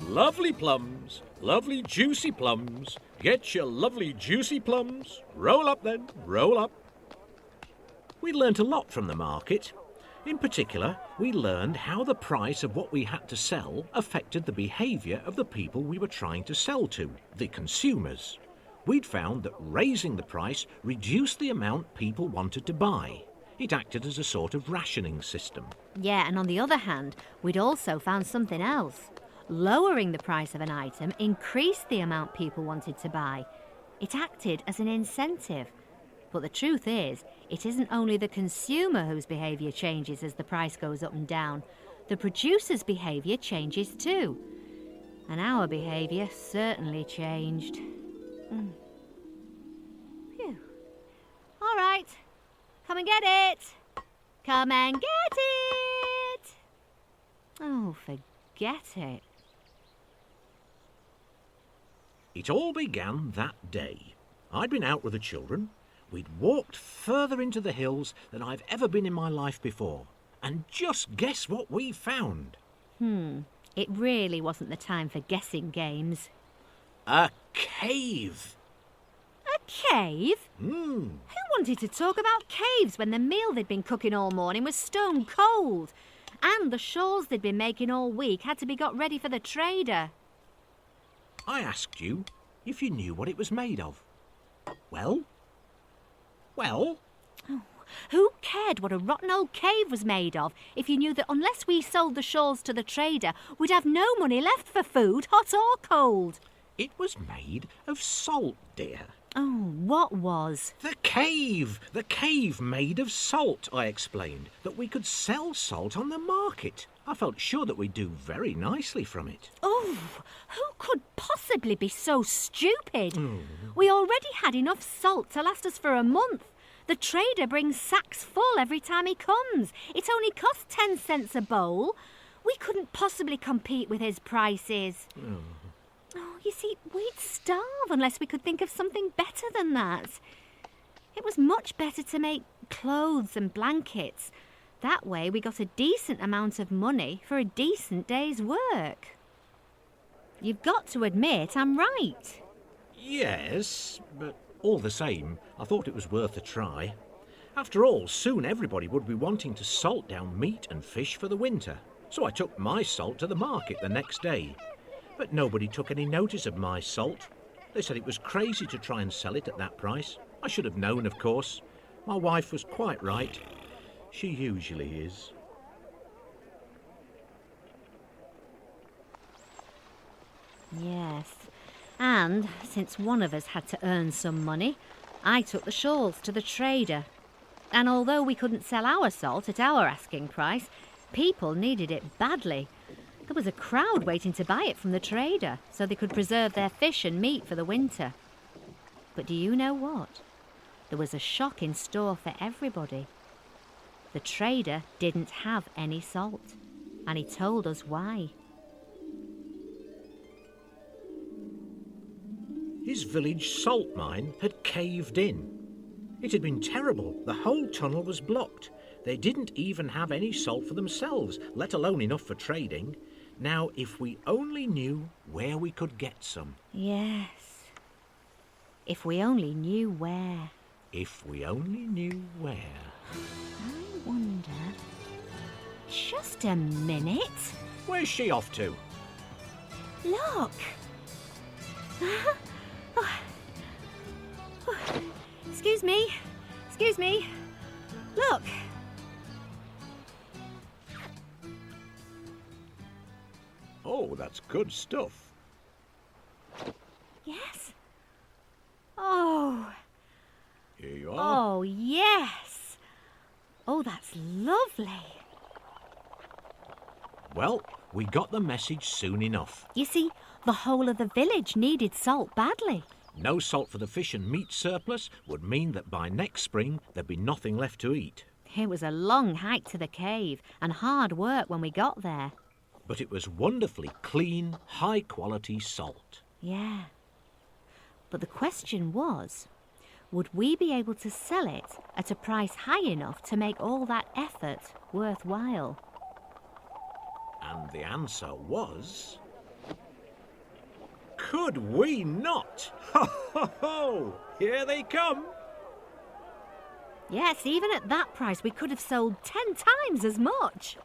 Lovely plums, lovely juicy plums. Get your lovely juicy plums. Roll up then, roll up. We learnt a lot from the market. In particular, we learned how the price of what we had to sell affected the behaviour of the people we were trying to sell to, the consumers. We'd found that raising the price reduced the amount people wanted to buy. It acted as a sort of rationing system. Yeah, and on the other hand, we'd also found something else. Lowering the price of an item increased the amount people wanted to buy. It acted as an incentive. But the truth is, it isn't only the consumer whose behaviour changes as the price goes up and down. The producer's behaviour changes too. And our behaviour certainly changed. Phew. All right, come and get it. Come and get it. Oh, forget it. It all began that day. I'd been out with the children. We'd walked further into the hills than I've ever been in my life before. And just guess what we found? It really wasn't the time for guessing games. A cave. A cave? Hmm. Who wanted to talk about caves when the meal they'd been cooking all morning was stone cold? And the shawls they'd been making all week had to be got ready for the trader. I asked you if you knew what it was made of. Well? Who cared what a rotten old cave was made of if you knew that unless we sold the shawls to the trader, we'd have no money left for food, hot or cold? It was made of salt, dear. Oh, what was? The cave made of salt, I explained, that we could sell salt on the market. I felt sure that we'd do very nicely from it. Oh, who could possibly be so stupid? We already had enough salt to last us for a month. The trader brings sacks full every time he comes. It only costs 10 cents a bowl. We couldn't possibly compete with his prices. Oh, you see, we'd starve unless we could think of something better than that. It was much better to make clothes and blankets. That way we got a decent amount of money for a decent day's work. You've got to admit I'm right. Yes, but all the same, I thought it was worth a try. After all, soon everybody would be wanting to salt down meat and fish for the winter. So I took my salt to the market the next day. But nobody took any notice of my salt. They said it was crazy to try and sell it at that price. I should have known, of course. My wife was quite right. She usually is. Yes, and since one of us had to earn some money, I took the shawls to the trader. And although we couldn't sell our salt at our asking price, people needed it badly. There was a crowd waiting to buy it from the trader so they could preserve their fish and meat for the winter. But do you know what? There was a shock in store for everybody. The trader didn't have any salt, and he told us why. His village salt mine had caved in. It had been terrible. The whole tunnel was blocked. They didn't even have any salt for themselves, let alone enough for trading. Now, if we only knew where we could get some. Yes. If we only knew where. If we only knew where. I wonder... Just a minute. Where's she off to? Look. Excuse me. Excuse me. Look. Oh, that's good stuff. Yes. Oh. Here you are. Oh, yes. Oh, that's lovely. Well, we got the message soon enough. You see, the whole of the village needed salt badly. No salt for the fish and meat surplus would mean that by next spring there'd be nothing left to eat. It was a long hike to the cave and hard work when we got there. But it was wonderfully clean, high-quality salt. Yeah. But the question was, would we be able to sell it at a price high enough to make all that effort worthwhile? And the answer was... could we not? Ho, ho, ho! Here they come. Yes, even at that price, we could have sold 10 times as much.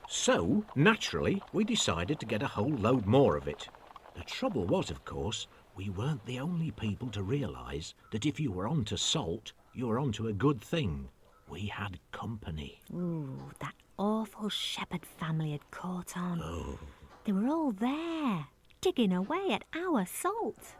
So, naturally, we decided to get a whole load more of it. The trouble was, of course, we weren't the only people to realise that if you were onto salt, you were onto a good thing. We had company. Ooh, that awful shepherd family had caught on. Oh. They were all there, digging away at our salt.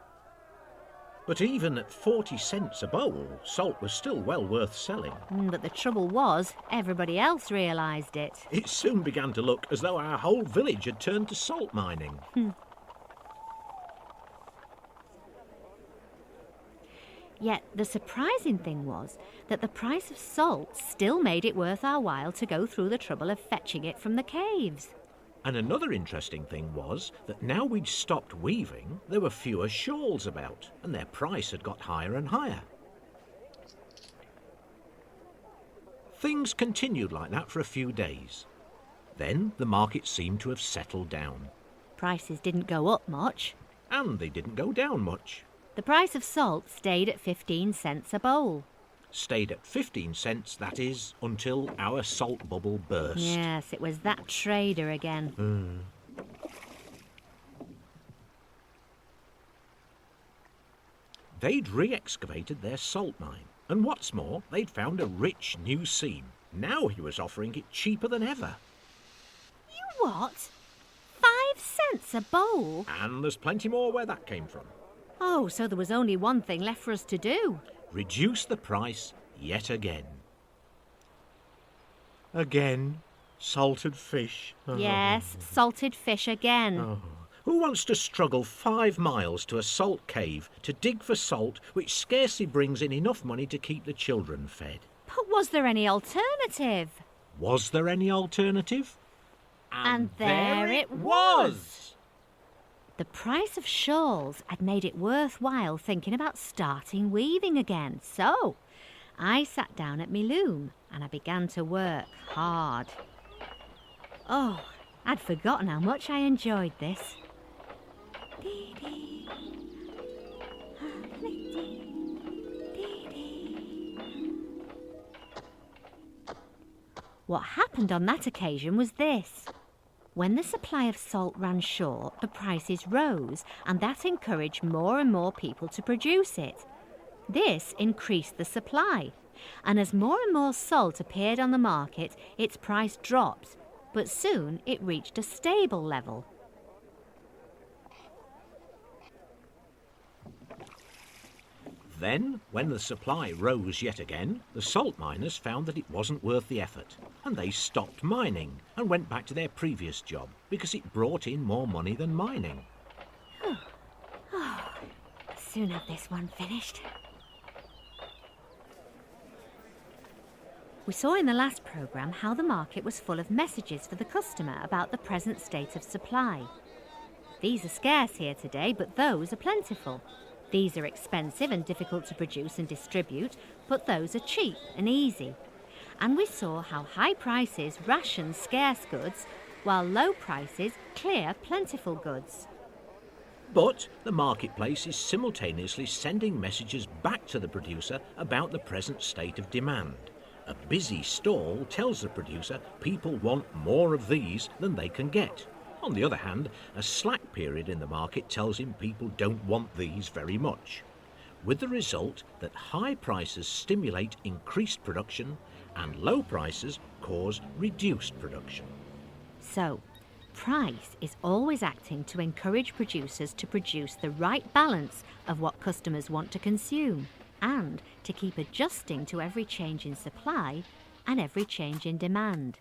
But even at 40 cents a bowl, salt was still well worth selling. But the trouble was, everybody else realised it. It soon began to look as though our whole village had turned to salt mining. Yet the surprising thing was that the price of salt still made it worth our while to go through the trouble of fetching it from the caves. And another interesting thing was that now we'd stopped weaving, there were fewer shawls about, and their price had got higher and higher. Things continued like that for a few days. Then the market seemed to have settled down. Prices didn't go up much. And they didn't go down much. The price of salt stayed at 15 cents a bowl. Stayed at 15 cents, that is, until our salt bubble burst. Yes, it was that trader again. They'd re-excavated their salt mine, and what's more, they'd found a rich new seam. Now he was offering it cheaper than ever. You what? 5 cents a bowl? And there's plenty more where that came from. Oh, so there was only one thing left for us to do. Reduce the price yet again. Again? Salted fish? Yes, salted fish again. Oh. Who wants to struggle 5 miles to a salt cave to dig for salt which scarcely brings in enough money to keep the children fed? But was there any alternative? Was there any alternative? And there it was! The price of shawls had made it worthwhile thinking about starting weaving again. So I sat down at me loom and I began to work hard. Oh, I'd forgotten how much I enjoyed this. What happened on that occasion was this. When the supply of salt ran short, the prices rose, and that encouraged more and more people to produce it. This increased the supply, and as more and more salt appeared on the market, its price dropped, but soon it reached a stable level. Then, when the supply rose yet again, the salt miners found that it wasn't worth the effort, and they stopped mining and went back to their previous job because it brought in more money than mining. Soon have this one finished. We saw in the last programme how the market was full of messages for the customer about the present state of supply. These are scarce here today, but those are plentiful. These are expensive and difficult to produce and distribute, but those are cheap and easy. And we saw how high prices ration scarce goods, while low prices clear plentiful goods. But the marketplace is simultaneously sending messages back to the producer about the present state of demand. A busy stall tells the producer people want more of these than they can get. On the other hand, a slack period in the market tells him people don't want these very much, with the result that high prices stimulate increased production and low prices cause reduced production. So, price is always acting to encourage producers to produce the right balance of what customers want to consume and to keep adjusting to every change in supply and every change in demand.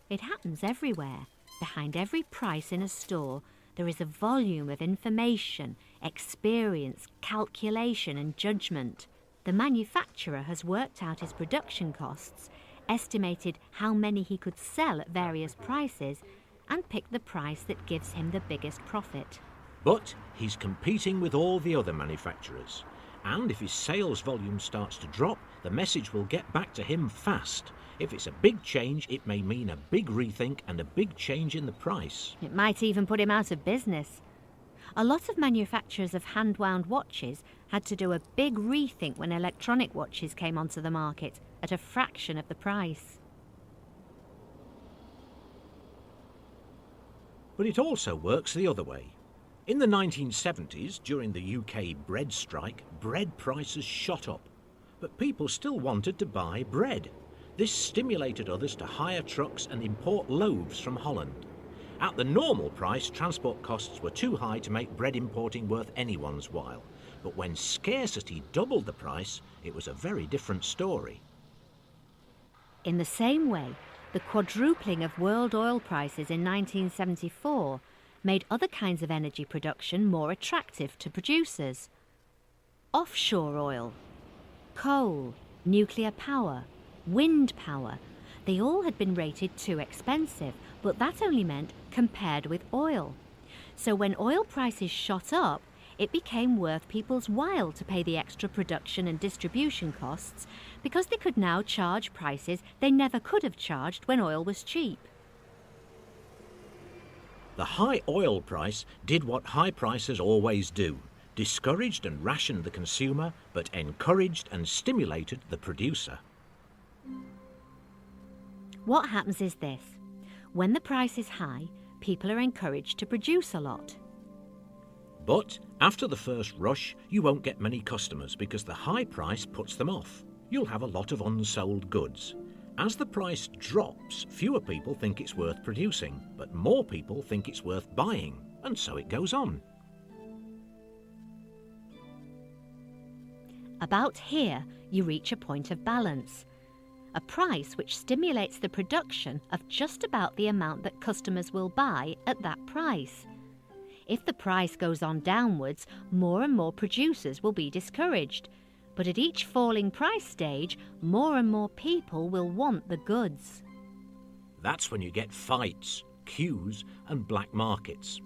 It happens everywhere. Behind every price in a store, there is a volume of information, experience, calculation and judgment. The manufacturer has worked out his production costs, estimated how many he could sell at various prices, and picked the price that gives him the biggest profit. But he's competing with all the other manufacturers, and if his sales volume starts to drop, the message will get back to him fast. If it's a big change, it may mean a big rethink and a big change in the price. It might even put him out of business. A lot of manufacturers of hand-wound watches had to do a big rethink when electronic watches came onto the market at a fraction of the price. But it also works the other way. In the 1970s, during the UK bread strike, bread prices shot up. But people still wanted to buy bread. This stimulated others to hire trucks and import loaves from Holland. At the normal price, transport costs were too high to make bread importing worth anyone's while. But when scarcity doubled the price, it was a very different story. In the same way, the quadrupling of world oil prices in 1974 made other kinds of energy production more attractive to producers. Offshore oil, coal, nuclear power, wind power, they all had been rated too expensive, but that only meant compared with oil. So when oil prices shot up, it became worth people's while to pay the extra production and distribution costs because they could now charge prices they never could have charged when oil was cheap. The high oil price did what high prices always do, discouraged and rationed the consumer, but encouraged and stimulated the producer. What happens is this. When the price is high, people are encouraged to produce a lot. But after the first rush, you won't get many customers because the high price puts them off. You'll have a lot of unsold goods. As the price drops, fewer people think it's worth producing, but more people think it's worth buying, and so it goes on. About here, you reach a point of balance. A price which stimulates the production of just about the amount that customers will buy at that price. If the price goes on downwards, more and more producers will be discouraged. But at each falling price stage, more and more people will want the goods. That's when you get fights, queues, and black markets.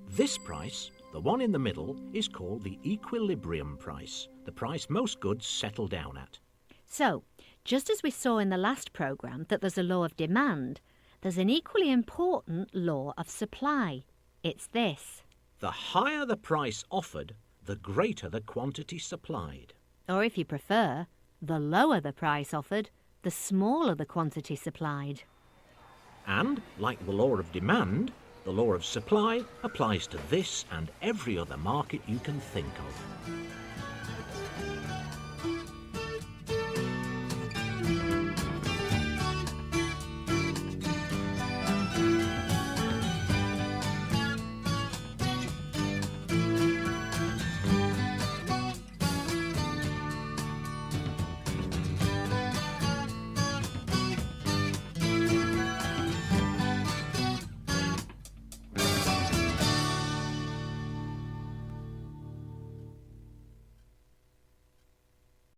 This price, the one in the middle, is called the equilibrium price, the price most goods settle down at. So, just as we saw in the last programme that there's a law of demand, there's an equally important law of supply. It's this. The higher the price offered, the greater the quantity supplied. Or if you prefer, the lower the price offered, the smaller the quantity supplied. And, like the law of demand, the law of supply applies to this and every other market you can think of.